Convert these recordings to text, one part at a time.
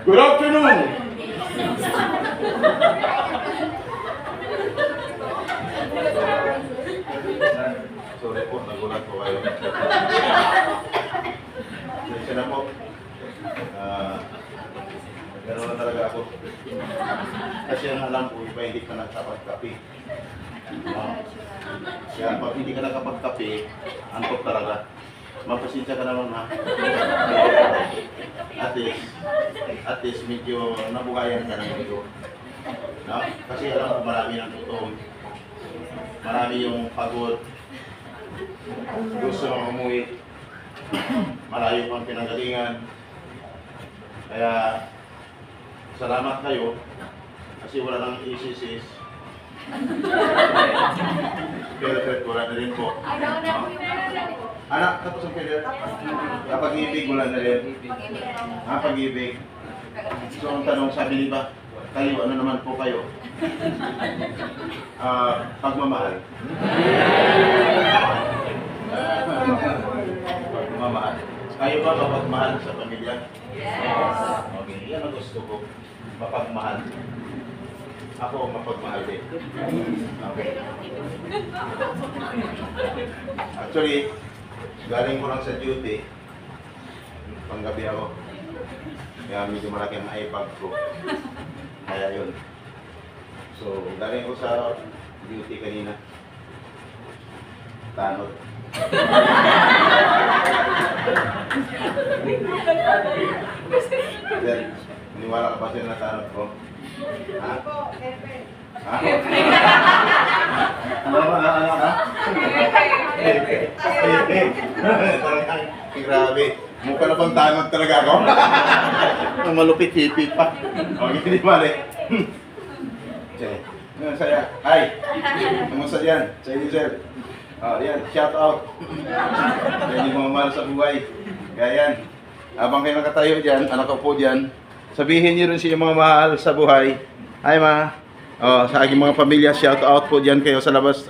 Good afternoon. Sorry po, nagulat po kayo. Sige na po. Gano'n na talaga ako. Kasi ang alam ko, iba hindi ka nagkapag-kape. Kaya pag hindi ka nakapag-kape, antok talaga. Mapasensya ka naman ha. At least medyo nabuhayan ka ng ito. No? Kasi alam ko marami ng tutong. Marami yung pagod. Gusto mong umuwi. Malayo pang pinanggalingan. Kaya salamat kayo. Kasi wala nang isisis. Pero wala na rin po. Anak, tapos ang pwede? Pag-ibig, wala na rin. Pag-ibig. So, ang tanong, sabi ni ba, kayo, ano naman po kayo? Pagmamahal. Pagmamahal. Kayo ba mapagmahal sa pamilya? Yes. Okay, yan ang gusto ko. Mapagmahal. Ako, mapagmahal din. Okay. Actually, galing ko lang sa duty, panggabi ako. Kaya medyo malaki ang iPad ko. Kaya yun. So, galing ko sa duty kanina. Tanod. Then, niwala ka ba siya na tanod ko? Ha? Ha? Ano ka? Grabe. Mukha na pang tanod talaga ako. Ang malupit-hipit pa. O, hindi mali. Saya. Hi. Kamusta yan? Sa inyo, sir. Yan. Shout out. Yan yung mga mahal sa buhay. Kaya yan. Habang kayo nakatayo dyan, anak ko po dyan, sabihin niyo rin siya mga mahal sa buhay. Hi, ma. Sa aking mga pamilya, shout out po dyan kayo sa labas,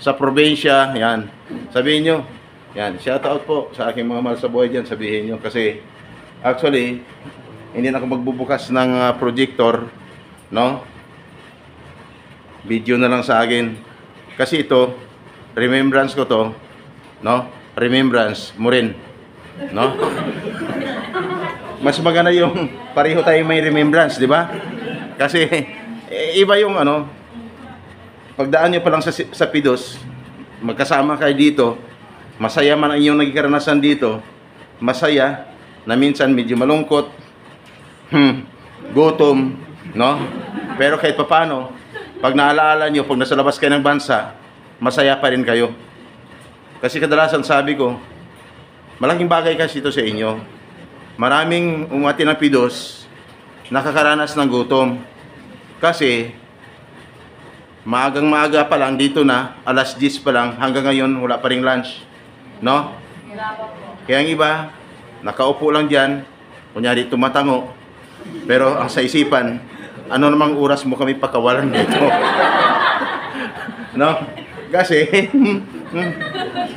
sa probinsya. Yan. Sabihin nyo. Yan. Shout out po sa aking mga mahal sa buhay dyan. Sabihin nyo. Kasi, actually, hindi na ako magbubukas ng projector. No? Video na lang sa akin. Kasi ito, remembrance ko to. No? Remembrance mo rin. No? Mas maganda yung pareho tayo may remembrance, di ba? Kasi iba yung ano, pagdaan nyo pa lang sa Pidos, magkasama kayo dito, masaya man ang inyong naging karanasan dito, masaya, na minsan medyo malungkot, gutom, no? Pero kahit papano, pag naalaala nyo, pag nasa labas kayo ng bansa, masaya pa rin kayo. Kasi kadalasan sabi ko, malaking bagay kasi ito sa inyo. Maraming umati ng Pidos, nakakaranas ng gutom. Kasi, maagang-maaga pa lang, dito na, alas 10 pa lang, hanggang ngayon, wala pa rin lunch. No? Kaya ang iba, nakaupo lang dyan, kunyari tumatango, pero ang sa isipan, ano namang oras mo kami pakawalan dito? No? Kasi,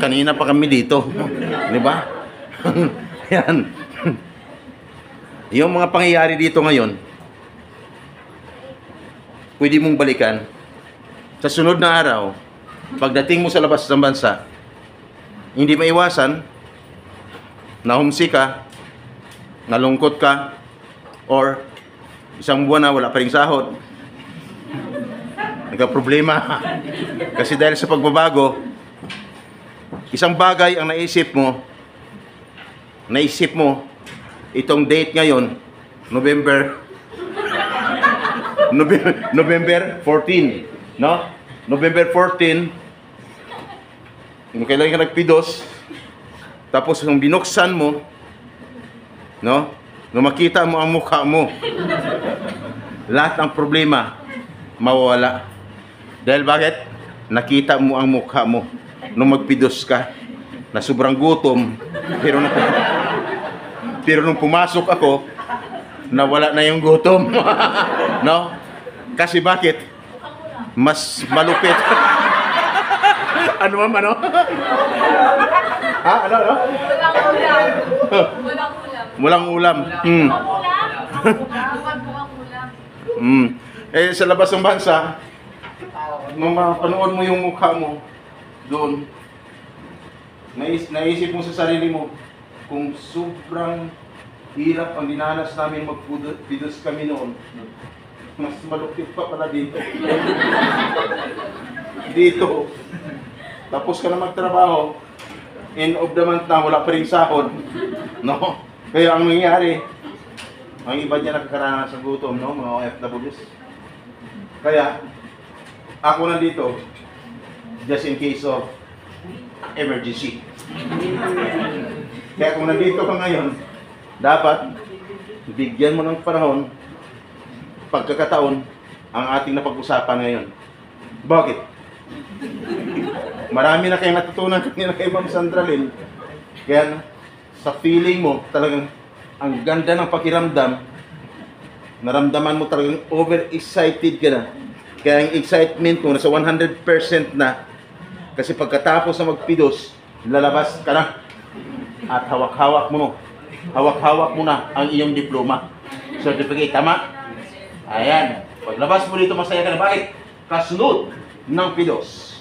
kanina pa kami dito. Di ba? Yan. Yung mga pangyayari dito ngayon, pwede mong balikan. Sa sunod na araw, pagdating mo sa labas ng bansa, hindi maiwasan na homesick ka, nalungkot ka, or isang buwan na wala pa ring sahod. Nagka-problema. Kasi dahil sa pagbabago, isang bagay ang naisip mo, itong date ngayon, November 14, no? November 14, yung kailan ka nagpidos, tapos nung binuksan mo, no? Nung makita mo ang mukha mo, lahat ng problema mawawala. Dahil bakit? Nakita mo ang mukha mo nung magpidos ka na sobrang gutom, pero nung pumasok ako, nawala na yung gutom. No? Kasi bakit? Mas malupit. Ano ma'am, ano? Ha? Ano? Walang ulam. Eh, sa labas ng bansa, nung mapanood mo yung mukha mo doon, naisip mo sa sarili mo, kung sobrang hirap ang dinanas namin magpidos kami noon, mas malupit pa pala dito. Dito. Tapos ka na magtrabaho, end of the month na, wala pa rin sahod. No? Kaya ang nangyari, ang iba niya nakakaranas sa gutom, no? Mga OFWs. Kaya, ako nandito, just in case of emergency. Kaya kung nandito ka ngayon, dapat bigyan mo ng panahon, pagkakataon, ang ating napag-usapan ngayon. Bakit? Marami na kayong natutunan kanina kay Ma'am Sandra Lynn. Kaya sa feeling mo, talagang ang ganda ng pakiramdam, naramdaman mo talagang overexcited ka na. Kaya ang excitement mo nasa 100% na. Kasi pagkatapos na magpidos, lalabas ka na. At hawak-hawak mo na ang iyong diploma. Certificate, tama? Ayan. Paglabas mo dito, masaya ka na. Bakit? Kasunod ng pidos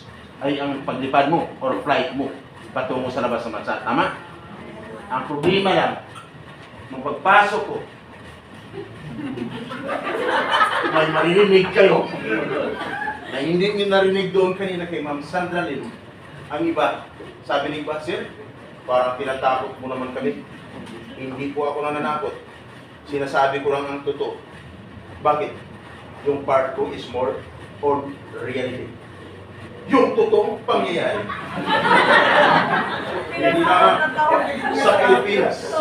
ay ang paglipad mo or flight mo patungo sa labas ng bansa. Tama? Ang problema lang, nung pagpasok ko, may maririnig kayo na hindi nyo narinig doon kanina kay Ma'am Sandra Lynn. Ang iba, sabi ni iba, sir, parang pinatakot mo naman kami. Hindi po ako nananakot. Sinasabi ko lang ang totoo. Bakit? Yung part ko is more on reality. Yung totoong pangyayari. Hindi na sa Pilipinas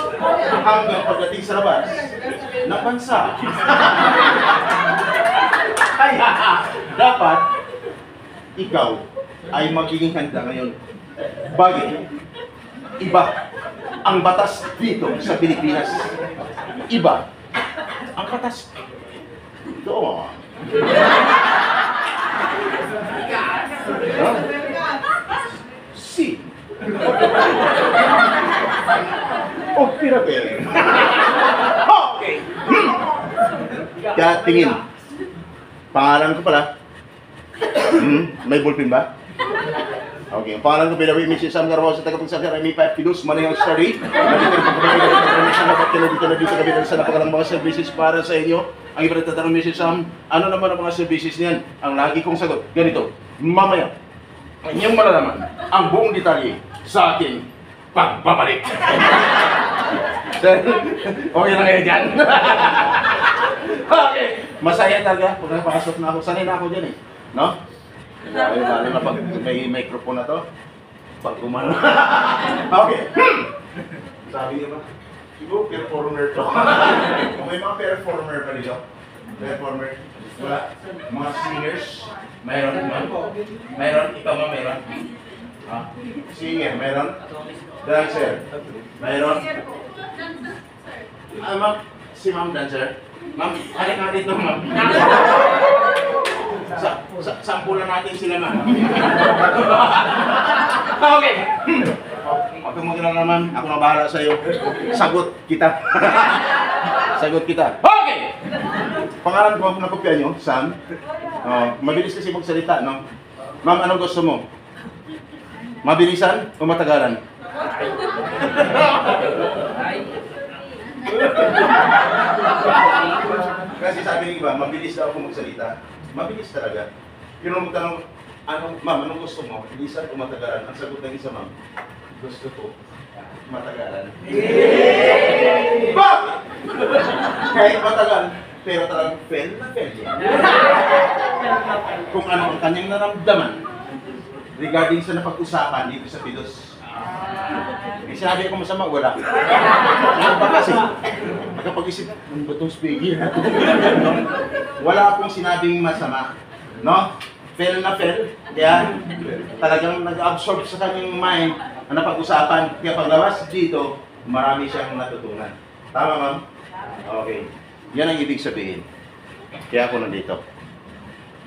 hanggang pagdating sa labas ng bansa. Kaya dapat ikaw ay magiging handa ngayon. Bakit? Iba ang batas dito sa Pilipinas. Iba ang batas doon. Si. Oh, pira-pira. Okay. Kaya tingin. Pangalan ko pala. May ballpen ba? Okay. Ang pangalan ko pala, Mrs. Sam Garbaw sa tagapagsasabi, Remy 5 Kilos, Manayang Story. Dito na kami sa napakalang mga services para sa inyo. Ang iba nagtatanong, Mrs. Sam, ano naman ang mga services niyan? Ang lagi kong sagot, ganito, mamaya, inyong malalaman ang buong detalye sa ating pagbabalik. Okay na kayo dyan? Okay. Masaya talaga pag napakasok na ako. Sanay na ako dyan eh. No? Lalo na pag may microphone na to. Pag kumano. Okay. Sabi niyo ba? Siguro performer to. May mga performer pa dito. Performer. Wala. Mga singers. Mayroon. Mayroon. Ikaw ma mayroon. Singer. Mayroon. Dancer. Mayroon. Ma'am. Si Ma'am Dancer. Ma'am, halik nga dito, Ma'am. Sampulan natin sila, Ma'am. Okay. Huwag mo lang naman, ako na bahala sa'yo. Sagot kita. Sagot kita. Okay! Pangalan ko, nakopya nyo, Sam. Mabilis kasi magsalita, no? Ma'am, anong gusto mo? Mabilisan o matagalan? Kasi sabi ng iba, mabilis daw ako magsalita. Mabilis talaga. Pero nung tanong, ma'am, anong gusto mo? Bilisan o matagalan? Ang sagot ng isa, ma'am, gusto ko matagalan. Bakit? Kahit matagal, pero talagang fail na fail yan. Kung ano ang kanyang naramdaman regarding sa napag-usapan dito sa Pidos. May sinabi ako masama, wala. Ano ba kasi? Nakapag-isip, ano ba itong speaker? Wala akong sinabing masama. No? Fail na fail. Kaya talagang nag-absorb sa kanyang mind ang napag-usapan. Kaya paglabas dito, marami siyang natutunan. Tama, ma'am? Okay. Yan ang ibig sabihin. Kaya ako nandito.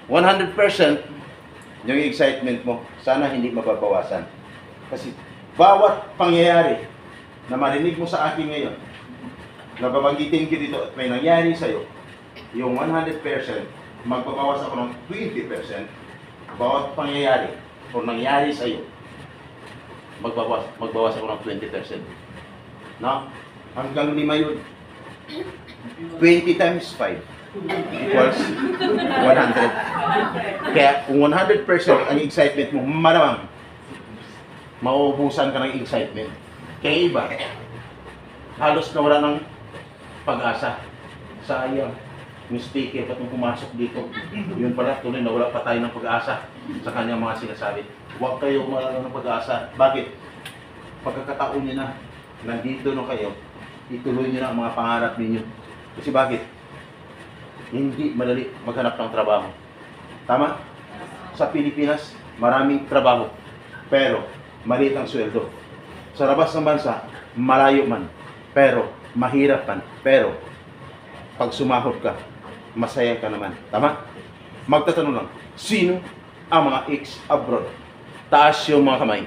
100% yung excitement mo, sana hindi mababawasan. Kasi bawat pangyayari na marinig mo sa akin ngayon, nababanggitin ko dito at may nangyari sa'yo, yung 100%, magbabawas ako ng 20%, bawat pangyayari o nangyari sa'yo, magbawas ako ng 20%. No? Hanggang 5 yun. 20 times 5 equals 100. Kaya kung 100% ang excitement mo, malamang mauubusan ka ng excitement. Kaya iba, halos nawala ng pag-asa. Sayang, yung speaker patong pumasok dito. Yun pala, tuloy nawala pa tayo ng pag-asa sa kanyang mga sinasabi. Huwag kayo mawala ng pag-asa. Bakit? Pagkakataon niyo na, nandito na kayo, ituloy niyo na ang mga pangarap ninyo. Kasi bakit? Hindi madali maghanap ng trabaho. Tama? Sa Pilipinas, maraming trabaho. Pero, maliit ang sweldo. Sa labas ng bansa, malayo man. Pero, mahirap man. Pero, pag sumahod ka, masaya ka naman. Tama? Magtatanong lang, sino ang mga ex-abroad? Taas yung mga kamay.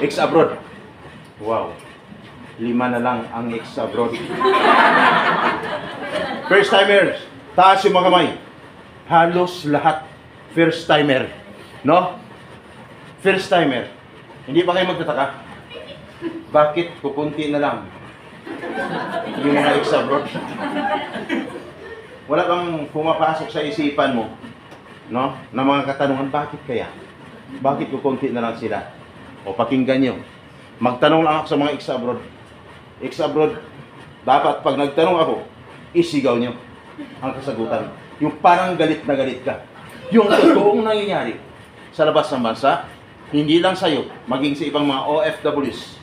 Ex-abroad. Wow. 5 na lang ang ex-abroad. First-timers. Taas yung mga kamay. Halos lahat first-timer. No? First-timer. Hindi ba kayo magtataka? Bakit kukunti na lang yung mga ex-abroad? Wala bang pumapasok sa isipan mo, no? Na mga katanungan, bakit kaya? Bakit kukunti na lang sila? O pakinggan nyo. Magtanong lang ako sa mga ex-abroad. Ex-abroad, dapat pag nagtanong ako, isigaw nyo ang kasagutan. Yung parang galit na galit ka. Yung totoong nangyayari sa labas ng bansa, hindi lang sa'yo, maging sa ibang mga OFWs,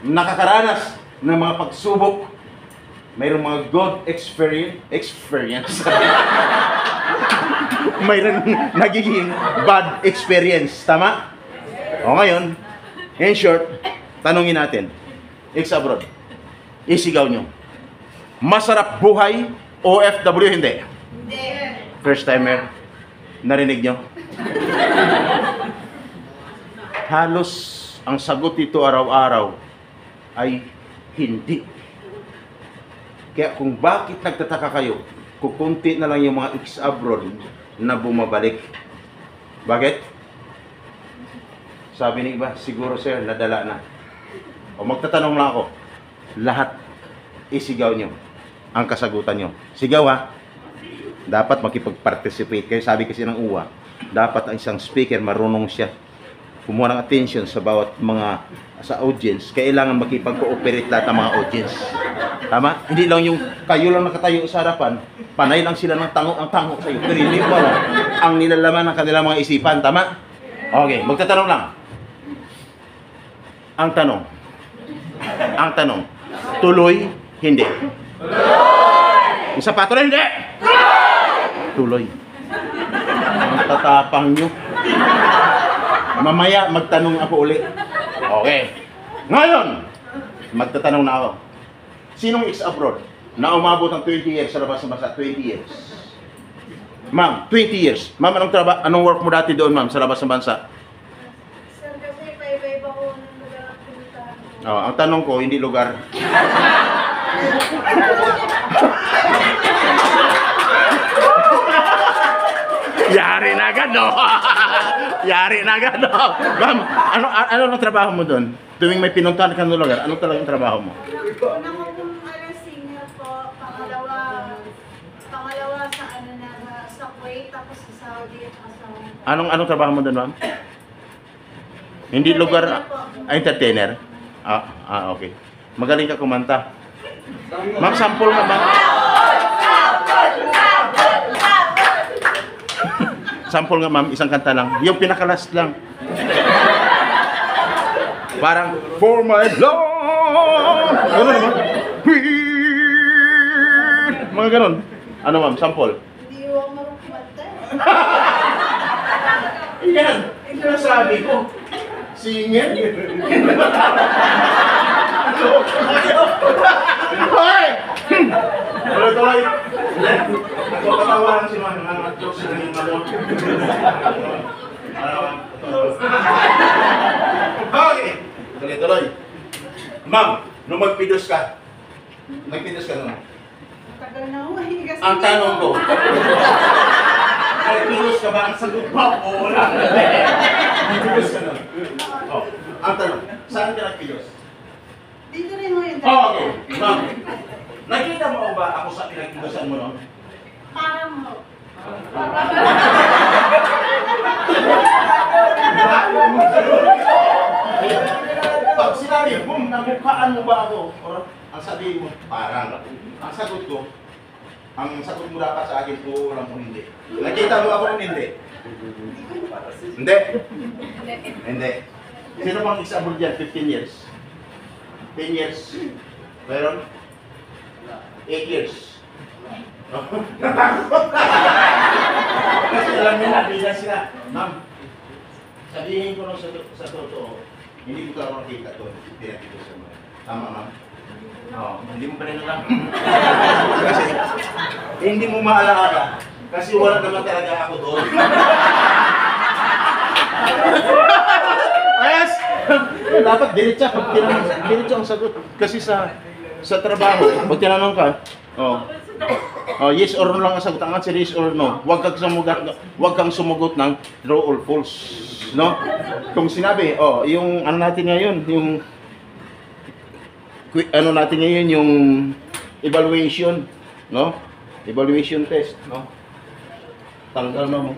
nakakaranas ng mga pagsubok, mayroong mga good experience. Mayroong nagiging bad experience. Tama? O ngayon, in short, tanungin natin, ex-abroad, isigaw nyo, masarap buhay, OFW hindi? Hindi. First timer, narinig nyo? Halos ang sagot dito araw-araw ay hindi. Kaya kung bakit nagtataka kayo, kukunti na lang yung mga ex-abroad na bumabalik. Bakit? Sabi ni iba, siguro sir, nadala na. O magtatanong lang ako, lahat isigaw nyo ang kasagutan nyo. Sigaw ha. Dapat makipag-participate. Kaya sabi kasi ng UWA, dapat ang isang speaker marunong siya kumuha ng attention sa bawat mga sa audience. Kailangan makipag-cooperate lahat ng mga audience. Tama? Hindi lang yung kayo lang nakatayo sa harapan, panay lang sila ng tango sa iyo. Pero hindi mo ang nilalaman ng kanilang mga isipan. Tama? Okay, magtatanong lang. Ang tanong, tuloy, hindi. Tuloy! Isa pa, tuloy, hindi! Tuloy. Ang tatapang nyo. Mamaya, magtanong ako ulit. Okay. Ngayon, magtatanong na ako. Sinong ex-abroad na umabot ng 20 years sa labas ng bansa? 20 years. Ma'am, 20 years. Ma'am, anong work mo dati doon, ma'am, sa labas ng bansa? Sir, kasi iba-iba ko ng lugar ang pinuntahan ko. Oh, ang tanong ko, hindi lugar. Yari na agad, no? Yari na agad. Oh. Ma'am, ano ang trabaho mo doon? Tuwing may pinuntahan ka ng lugar, ano talagang trabaho mo? Una ko pong singer po, pangalawa sa sa Kuwait, tapos sa Saudi, at sa Anong trabaho mo doon, ma'am? Hindi lugar, entertainer? Okay. Magaling ka kumanta. Ma'am, sample nga, ma'am. Sample nga, ma'am, isang kanta lang. Yung pinaka-last lang. Parang, for my love. Ano naman? Mga ganon. Ano, ma'am, sample? hindi ko marunong kumanta. Yan, ito na sabi ko. Singer. Hoy! Tuloy-tuloy. Nagpapatawaran si Ma'am. Mga jokes na yung ano. Okay. Tuloy-tuloy. Ma'am, nung magpidos ka. Nagpidos ka nun. Tagal na ako eh, kasi Ang tanong ko. Nagpidos ka ba? Ang sagot mo? Oo, wala. Nagpidos ka nun. Oh, ang tanong. Saan ka nagpidos? dito rin mo yun. Okay. Ma'am, nakita mo ba ako sa pinagpidosan mo nun? Parang mo. Pag sinabi, boom, namukhaan mo ba ako? Or ang sabihin mo, parang. Ang sagot ko, ang sagot mo dapat sa akin, oo lang o hindi. Nakita mo ako ng hindi? Hindi. Hindi. Sino bang isabol dyan? 15 years? 10 years? Meron? 8 years? Natakot na! Kasi alam nyo na, bilang sila. Ma'am, sabihin ko lang sa totoo, hindi ko ka makita ito. Pinakita mo. Tama, ma'am? Oo, hindi mo pa rin alam. Kasi, hindi mo maalala. Kasi wala naman talaga ako doon. Ayos! Dapat diretsa pag tinanong, diretsa ang sagot. Kasi sa trabaho, pag tinanong ka, yes or no lang ang sagot. Ang answer yes or no. Huwag kang sumugot ng true or false. No? Kung sinabi, yung ano natin ngayon, yung ano natin ngayon, yung evaluation, no? Evaluation test, no? Tanggal na mo.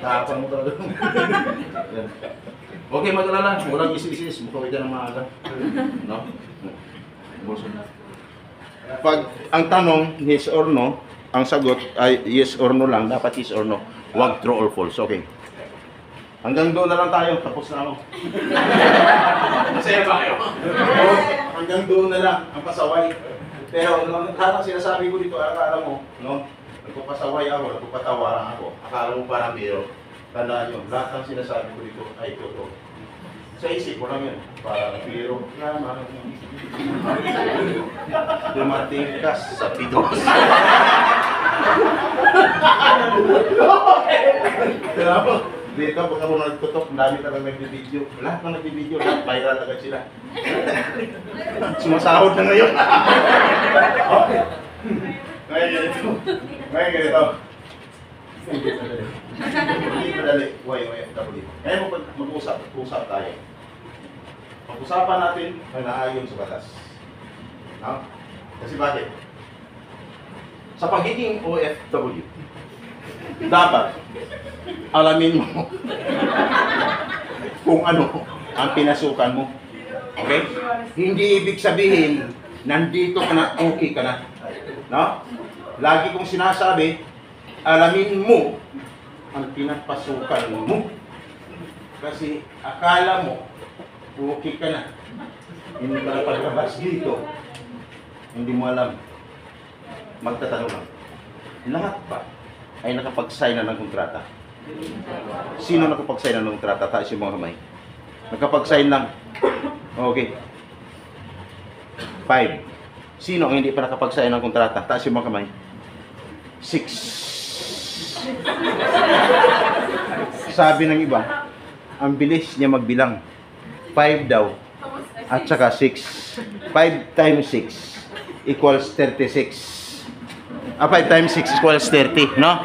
Tapang mo talaga. Yan. Okay, mag-alala. Walang isi-isis. Mukha ka ng maaga. No? Bulso. Pag ang tanong, yes or no, ang sagot ay yes or no lang. Dapat yes or no. Huwag true or false. Okay. Hanggang doon na lang tayo. Tapos na ako. Masaya ba kayo? Hanggang doon na lang ang pasaway. Pero lahat sinasabi ko dito, akala mo, no? Nagpapasaway ako, nagpapatawaran ako. Akala mo parang biro. Tandaan nyo, lahat ng sinasabi ko dito ay totoo. Sa isip ko lang yun, parang biro. Dumating ka sa pidos. Dito, pag ako nagtutok, ang dami talagang nag-video. Lahat ng nag-video, lahat viral agad sila. Sumasahod na ngayon. Okay. Ngayon ganito. Ngayon ganito. Hindi madali. YFW. Ngayon mag-usap tayo. Pag-usapan natin ay naayon sa batas. No? Kasi bakit? Sa pagiging OFW, dapat alamin mo kung ano ang pinasukan mo. Okay? Hindi ibig sabihin, nandito ka na, okay ka na. No? Lagi kong sinasabi, alamin mo ang pinapasukan mo. Kasi akala mo, okay ka na. Hindi ka na paglabas dito. Hindi mo alam. Magtatanong lang. Lahat pa ay nakapag-sign na ng kontrata. Sino nakapag-sign na ng kontrata? Taas yung mga kamay. Nakapag-sign lang. Okay. 5. Sino ang hindi pa nakapag-sign ng kontrata? Taas yung mga kamay. 6. Sabi ng iba, ang bilis niya magbilang. 5 daw. At saka 6. 5 times 6 equals 36. 5 times 6 equals 30, no?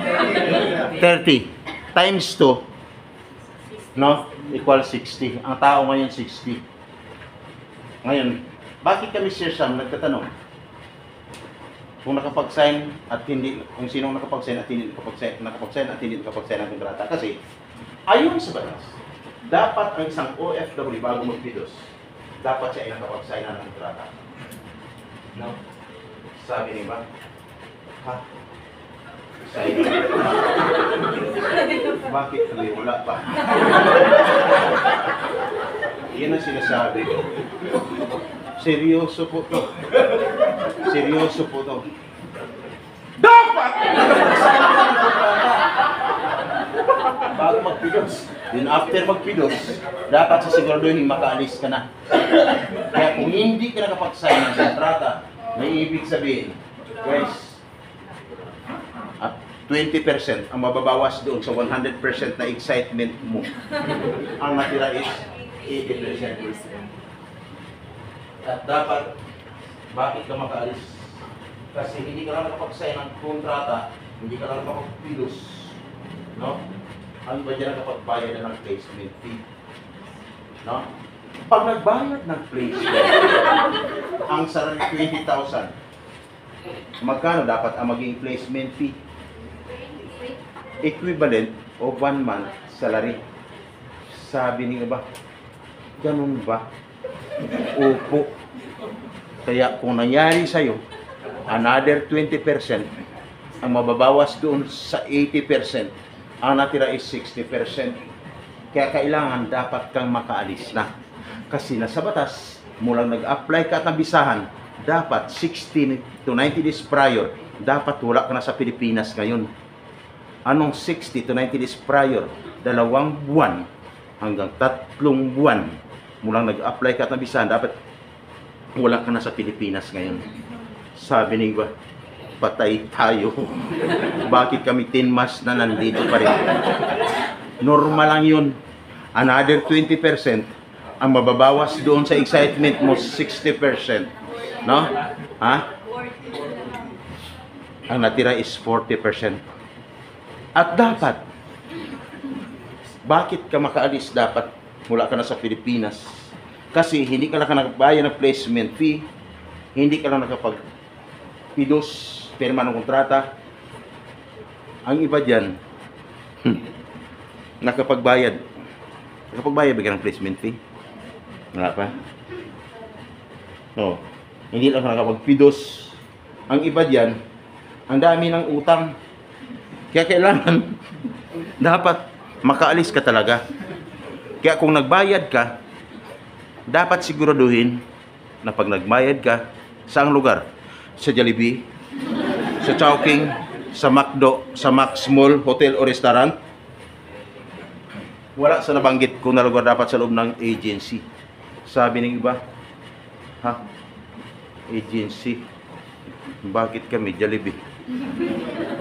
30. times 2, no? Equal 60. Ang tao ngayon 60. Ngayon, bakit kami, Sir Sam, nagtatanong? Kung nakapag-sign at hindi, kung sinong nakapag-sign at hindi nakapag-sign at hindi nakapag-sign ng kontrata. Kasi, ayon sa batas, dapat ang isang OFW bago mag-pidos, dapat siya ay nakapag-sign ng kontrata. No? Sabi niya ba? Ha? Sign. Bakit kami wala pa? Yan ang sinasabi ko. Seryoso po to. Seryoso po to. Dapat! Bago magpidos. Then after magpidos, dapat sa siguraduhin makaalis ka na. Kaya kung hindi ka nakapag-sign ng kontrata, may ibig sabihin, guys, at 20% ang mababawas doon sa 100% na excitement mo. Ang natira is 80%. At dapat, bakit ka makaalis? Kasi hindi ka lang nakapag-sign ng kontrata, hindi ka lang nakapag-pilos. No? Ang iba dyan nakapagbayad na ng placement fee. No? Pag nagbayad ng placement, ang salary 20,000. Magkano dapat ang maging placement fee? Equivalent of 1 month salary. Sabi niyo ba? Ganun ba? Opo. Kaya kung nangyari sa'yo, another 20%, ang mababawas doon sa 80%, ang natira is 60%. Kaya kailangan dapat kang makaalis na. Kasi nasa batas, mulang nag-apply ka at nabisahan, dapat 60 to 90 days prior, dapat wala ka na sa Pilipinas ngayon. Anong 60 to 90 days prior? 2 buwan hanggang 3 buwan mulang nag-apply ka at nabisahan, dapat wala ka na sa Pilipinas ngayon. Sabi ni Iba, patay tayo. Bakit kami 10 months na nandito pa rin? Normal lang yun. Another 20%, ang mababawas doon sa excitement mo, 60%. No? Ha? Ang natira is 40%. At dapat, bakit ka makaalis dapat mula ka na sa Pilipinas? Kasi hindi ka lang nakapagbayad ng placement fee, hindi ka lang nakapag-pidos, pirma ng kontrata. Ang iba dyan, nakapagbayad. Nakapagbayad ba ka ng placement fee? Wala pa? No. Hindi lang nakapag-pidos. Ang iba dyan, ang dami ng utang. Kaya kailangan, dapat makaalis ka talaga. Kaya kung nagbayad ka, dapat siguraduhin na pag nagbayad ka, saang lugar? Sa Jollibee, sa Chowking, sa McDo, sa Max Mall, hotel o restaurant. Wala sa nabanggit kung na lugar dapat sa loob ng agency. Sabi ng iba, ha? Agency. Bakit kami Jollibee?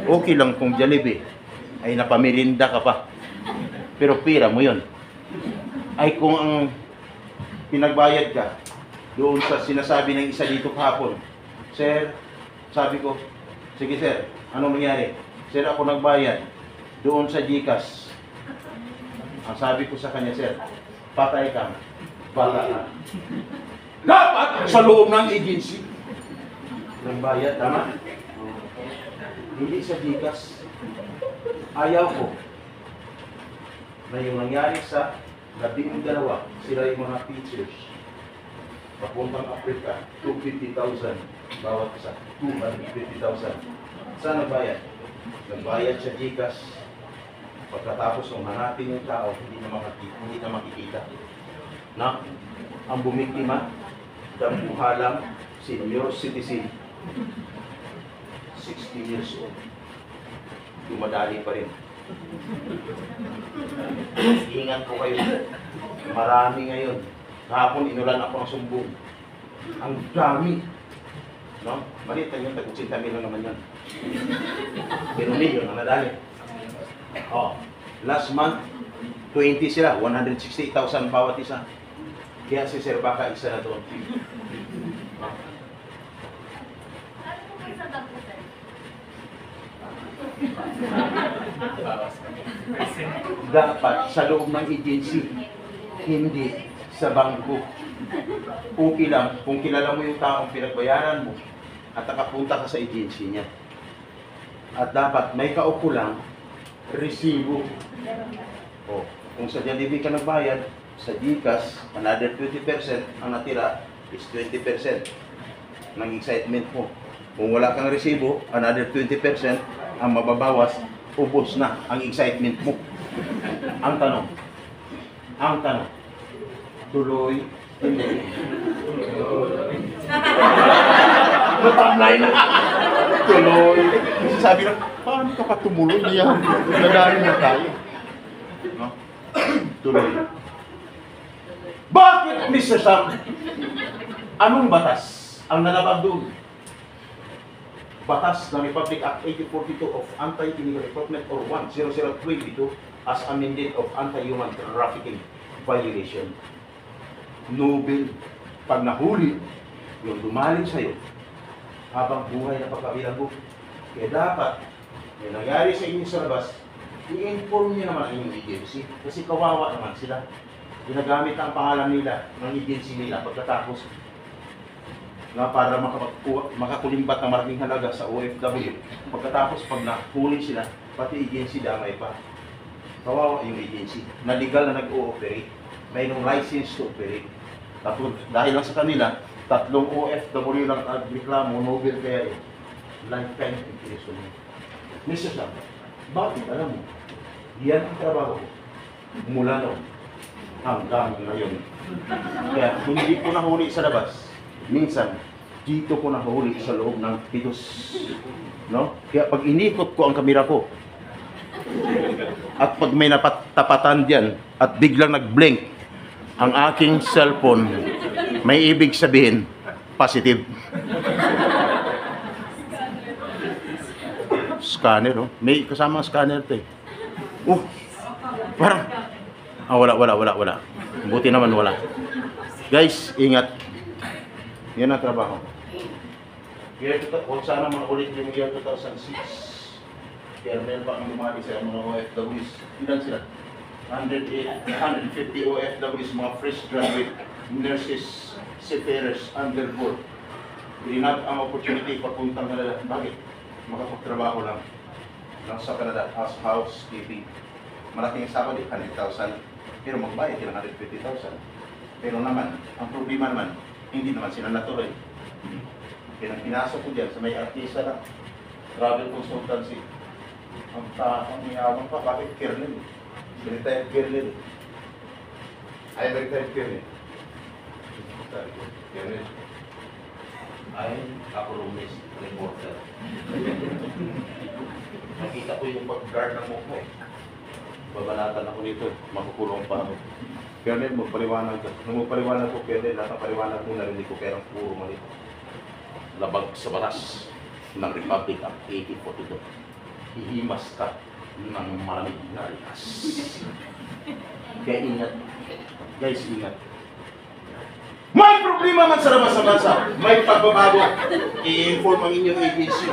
Okay lang kung Jollibee ay napamirinda ka pa. Pero pira mo yun. Ay kung ang pinagbayad ka doon sa sinasabi ng isa dito kahapon, sir, sabi ko, sige sir, anong nangyari? Sir, ako nagbayad doon sa GCash. Ang sabi ko sa kanya, sir, patay ka, bata ka. Dapat sa loob ng agency nagbayad, tama? Hindi sa GCash. Ayaw ko na yung nangyari sa 12, sila yung mga teachers papuntang Africa, 250,000 bawat isa, 250,000. Saan nagbayad? Nagbayad sa GCash. Pagkatapos kung hanapin yung tao, hindi na makikita. Na, ang bumiktima, dampuhalang senior citizen, 60 years old. Dumadali pa rin. Ingat po kayo. Marami ngayon. Kahapon, inulan ako ng sumbong. Ang dami. No? Maliit lang yun, tag-80 lang naman yun. Pero million ang nadali. Oh, last month, 20 sila, 168,000 bawat isa. Kaya si Sir Baka isa na doon. Ano po kayo sa dampusan? Bawas kami. Dapat sa loob ng agency, hindi sa bangko. Okay lang kung kilala mo yung taong pinagbayaran mo at nakapunta ka sa agency niya. At dapat may kaupo lang, resibo. O, kung sa Jollibee ka nagbayad, sa GCash, another 20%, ang natira is 20% ng excitement mo. Kung wala kang resibo, another 20% ang mababawas, ubos na ang excitement mo. Ang tanong, tuloy, hindi. Matamlay na. Tuloy. Kasi sabi na, paano ka pa tumuloy niya? Nadali na tayo. No? Tuloy. Bakit, Mr. Sam? Anong batas ang nalabag doon? Batas ng Republic Act 1842 of Anti-Illegal Recruitment or 10022 as amended of Anti-Human Trafficking Violation. Nobel, pag nahuli, yung dumaling sa'yo, habang buhay na pagkabilago. Kaya dapat, may nangyari sa inyo sa labas, i-inform niyo naman ang inyong agency. Kasi kawawa naman sila. Ginagamit ang pangalan nila, ng agency nila, pagkatapos na para makakulimbat ng maraming halaga sa OFW. Pagkatapos, pag nahuli sila, pati agency damay pa. Kawawa yung agency, na legal na nag-ooperate, may nung license to operate. Tapos, dahil lang sa kanila, 3 OFW lang at reklamo, Nobel kaya yun. Lifetime imprisonment. Mr. Sam, bakit alam mo? Yan ang trabaho ko. Mula noon hanggang ngayon. Kaya hindi ko nahuli sa labas. Minsan, dito ko nahuli sa loob ng pitos. No? Kaya pag inikot ko ang kamera ko, at pag may napatapatan diyan at biglang nag-blink ang aking cellphone, may ibig sabihin, positive. Scanner, oh. May kasamang scanner ito eh. Parang, wala. Buti naman wala. Guys, ingat. Yan ang trabaho. Kung sana ulit yung year 2006, Kernel pa ang lumali sa mga OFWs. Ilan sila? 150 OFWs, mga fresh graduate, nurses, seafarers, underboard. Rinab ang opportunity papuntang Canada. Bakit? Makapagtrabaho lang sa Canada as housekeeping. Malaking sahod, 100,000. Pero magbayad ng 150,000. Pero naman, ang problema naman, hindi naman sila natuloy. Kaya pinasok ko dyan sa may artista na travel consultancy. Ang iyawang pa, bakit Kernel? Retired Kernel. Ay, retired Kernel. Kernel. Ay, columnist, reporter. Nakita ko yung pag-guard ng mukha eh. Babalatan ako dito, makukulong pa ako. Kernel, magpaliwanag ka. Nung magpaliwanag ko, Kernel, nakapaliwanag mo na rin ko, pero puro mali. Labag sa batas ng Republic Act 1842. Hihimas ka ng maraming narikas. Kaya ingat. Guys, ingat. May problema man sa labas sa bansa. May pagbabago. I-inform ang inyong agency.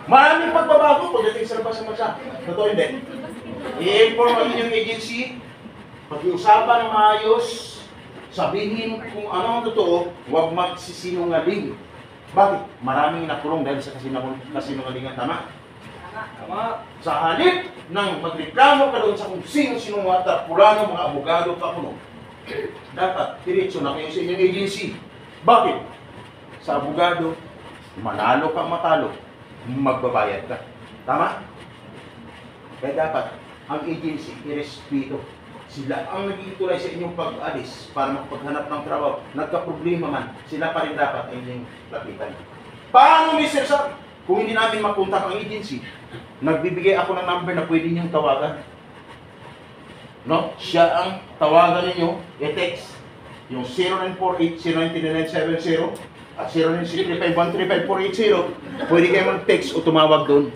Maraming pagbabago pagdating sa labas sa bansa. Totoo hindi. I-inform ang inyong agency. Pag-iusapan ng maayos. Sabihin kung ano ang totoo. Huwag magsisinungaling. Bakit? Maraming nakulong dahil sa kasinungalingan. Tama? Tama. Sa halip ng magreklamo ka doon sa kung sino-sino mga tarpulano, mga abogado ka kuno. Dapat, diretso na kayo sa inyong agency. Bakit? Sa abogado, manalo kang matalo, magbabayad ka. Tama? Kaya dapat, ang agency, irespeto. Sila ang nag-iitulay sa inyong pag-alis para makapaghanap ng trabaho. Nagka-problema man, sila pa rin dapat ang inyong lapitan. Paano, Mr. Sam? Kung hindi namin makontak ang agency, nagbibigay ako ng number na pwede niyong tawagan. No? Siya ang tawagan ninyo, i-text. Yung 0948-099-970 at 09635135-480. Pwede kayo mag-text o tumawag doon.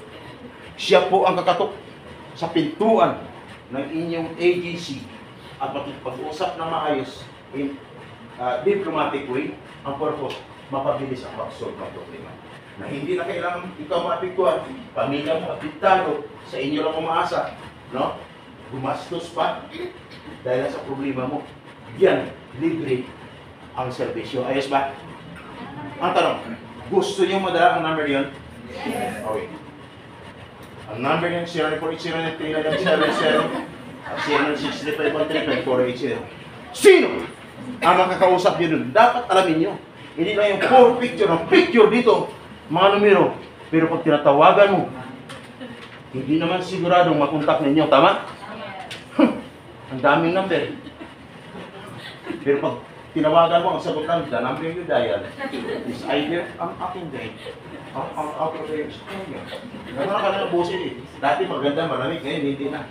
Siya po ang kakatok sa pintuan ng inyong agency at makipag-usap na maayos in diplomatic way. Ang purpose, mapabilis ang pag-solve ng problema. na hindi na kailangan ikaw maapektuhan, pamilya mo apektado, sa inyo lang umaasa, no? Gumastos pa dahil sa problema mo. Yan, libre ang serbisyo. Ayos ba? Ang tanong, gusto niyo madala ang number yun? Yes. Okay. Ang number niyan, 0480937 Sino ang makakausap niyo dun? Dapat alamin niyo. Hindi lang yung full picture, ang picture dito, mga numero. Pero pag tinatawagan mo, hindi naman siguradong makontak ninyo. Tama? Ang daming number. Pero pag tinawagan mo, ang sagutan, the number you dial is either ang aking day, ang out of the studio. Ganun ka na ng busin eh. Dati maganda, malamig, ngayon hindi na.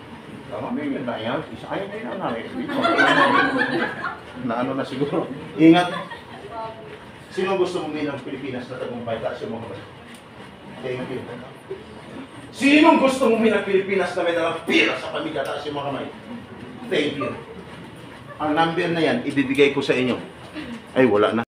Tama, may yun na yan. Isa kayo din na namin. Na ano na siguro. Ingat. Sino gusto mong ng Pilipinas na tagumpay? Taas yung mga ba? Thank you. Sino gusto mong ng Pilipinas na may dalang pira sa pamilya? Taas yung mga kamay. Thank you. Ang number na yan, ibibigay ko sa inyo. Ay, wala na.